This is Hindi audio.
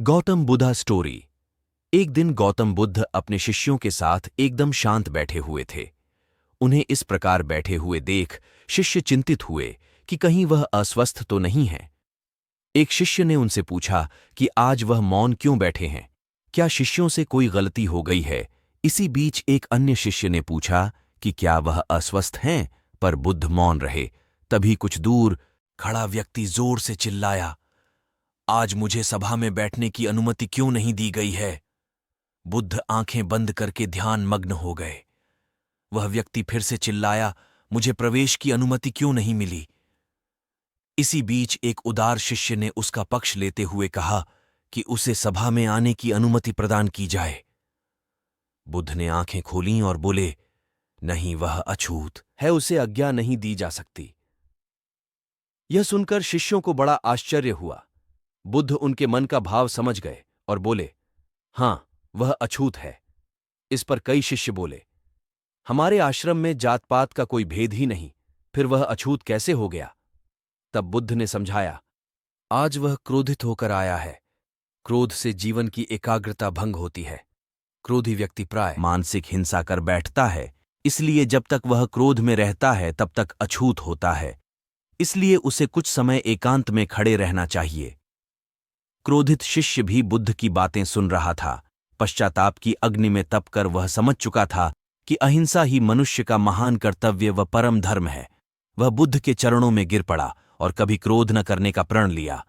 गौतम बुद्धा स्टोरी। एक दिन गौतम बुद्ध अपने शिष्यों के साथ एकदम शांत बैठे हुए थे। उन्हें इस प्रकार बैठे हुए देख शिष्य चिंतित हुए कि कहीं वह अस्वस्थ तो नहीं है। एक शिष्य ने उनसे पूछा कि आज वह मौन क्यों बैठे हैं, क्या शिष्यों से कोई गलती हो गई है। इसी बीच एक अन्य शिष्य ने पूछा कि क्या वह अस्वस्थ हैं, पर बुद्ध मौन रहे। तभी कुछ दूर खड़ा व्यक्ति जोर से चिल्लाया, आज मुझे सभा में बैठने की अनुमति क्यों नहीं दी गई है। बुद्ध आंखें बंद करके ध्यान मग्न हो गए। वह व्यक्ति फिर से चिल्लाया, मुझे प्रवेश की अनुमति क्यों नहीं मिली। इसी बीच एक उदार शिष्य ने उसका पक्ष लेते हुए कहा कि उसे सभा में आने की अनुमति प्रदान की जाए। बुद्ध ने आंखें खोलीं और बोले, नहीं, वह अछूत है, उसे आज्ञा नहीं दी जा सकती। यह सुनकर शिष्यों को बड़ा आश्चर्य हुआ। बुद्ध उनके मन का भाव समझ गए और बोले, हां, वह अछूत है। इस पर कई शिष्य बोले, हमारे आश्रम में जात पात का कोई भेद ही नहीं, फिर वह अछूत कैसे हो गया। तब बुद्ध ने समझाया, आज वह क्रोधित होकर आया है। क्रोध से जीवन की एकाग्रता भंग होती है। क्रोधी व्यक्ति प्राय मानसिक हिंसा कर बैठता है, इसलिए जब तक वह क्रोध में रहता है तब तक अछूत होता है। इसलिए उसे कुछ समय एकांत में खड़े रहना चाहिए। क्रोधित शिष्य भी बुद्ध की बातें सुन रहा था। पश्चाताप की अग्नि में तप कर वह समझ चुका था कि अहिंसा ही मनुष्य का महान कर्तव्य व परम धर्म है। वह बुद्ध के चरणों में गिर पड़ा और कभी क्रोध न करने का प्रण लिया।